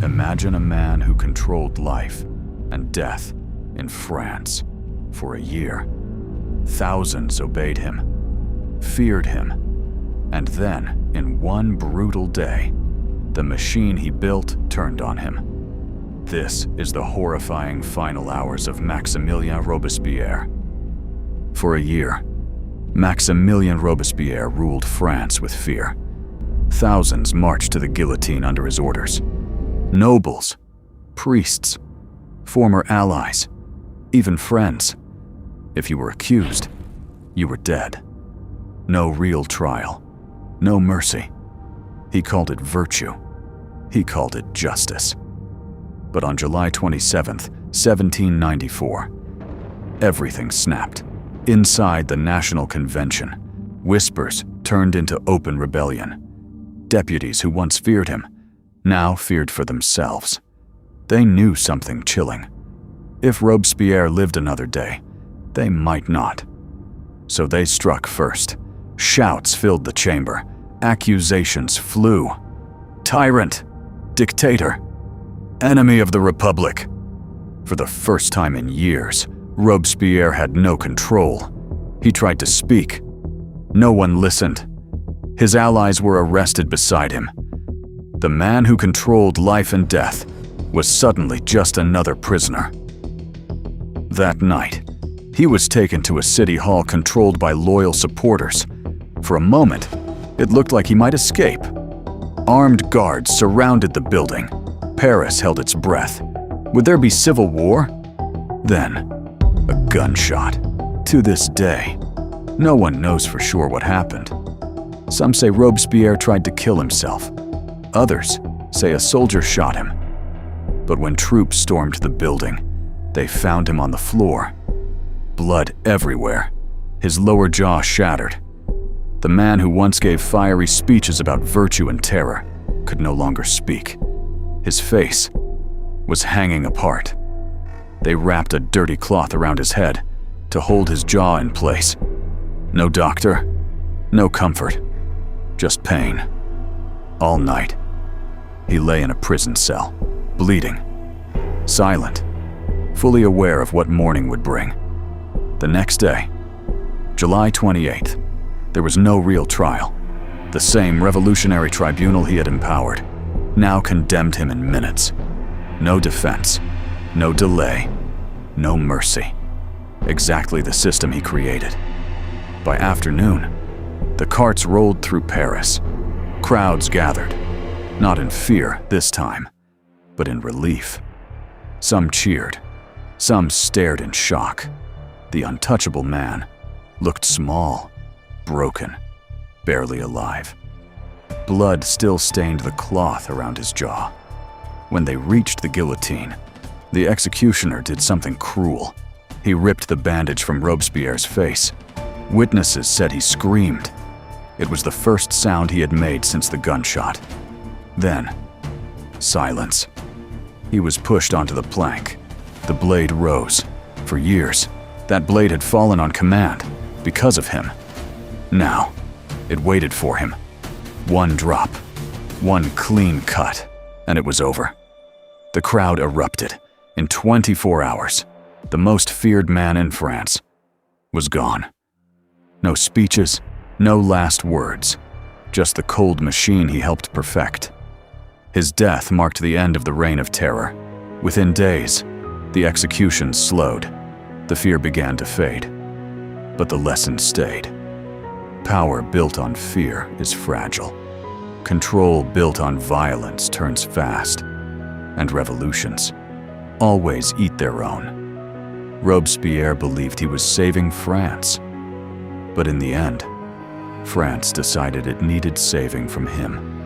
Imagine a man who controlled life and death in France for a year. Thousands obeyed him, feared him, and then, in one brutal day, the machine he built turned on him. This is the horrifying final hours of Maximilien Robespierre. For a year, Maximilien Robespierre ruled France with fear. Thousands marched to the guillotine under his orders. Nobles, priests, former allies, even friends. If you were accused, you were dead. No real trial, no mercy. He called it virtue. He called it justice. But on July 27th, 1794, everything snapped. Inside the National Convention, whispers turned into open rebellion. Deputies who once feared him now feared for themselves. They knew something chilling. If Robespierre lived another day, they might not. So they struck first. Shouts filled the chamber. Accusations flew. Tyrant, dictator, enemy of the Republic. For the first time in years, Robespierre had no control. He tried to speak. No one listened. His allies were arrested beside him. The man who controlled life and death was suddenly just another prisoner. That night, he was taken to a city hall controlled by loyal supporters. For a moment, it looked like he might escape. Armed guards surrounded the building. Paris held its breath. Would there be civil war? Then, a gunshot. To this day, no one knows for sure what happened. Some say Robespierre tried to kill himself. Others say a soldier shot him. But when troops stormed the building, they found him on the floor. Blood everywhere, his lower jaw shattered. The man who once gave fiery speeches about virtue and terror could no longer speak. His face was hanging apart. They wrapped a dirty cloth around his head to hold his jaw in place. No doctor, no comfort, just pain. All night, he lay in a prison cell, bleeding, silent, fully aware of what morning would bring. The next day, July 28th, there was no real trial. The same revolutionary tribunal he had empowered now condemned him in minutes. No defense, no delay, no mercy. Exactly the system he created. By afternoon, the carts rolled through Paris. Crowds gathered, not in fear this time, but in relief. Some cheered, some stared in shock. The untouchable man looked small, broken, barely alive. Blood still stained the cloth around his jaw. When they reached the guillotine, the executioner did something cruel. He ripped the bandage from Robespierre's face. Witnesses said he screamed. It was the first sound he had made since the gunshot. Then, silence. He was pushed onto the plank. The blade rose. For years, that blade had fallen on command because of him. Now, it waited for him. One drop, one clean cut, and it was over. The crowd erupted. In 24 hours, the most feared man in France was gone. No speeches, no last words, just the cold machine he helped perfect. His death marked the end of the reign of terror. Within days, the executions slowed. The fear began to fade. But the lesson stayed. Power built on fear is fragile. Control built on violence turns fast. And revolutions always eat their own. Robespierre believed he was saving France. But in the end, France decided it needed saving from him.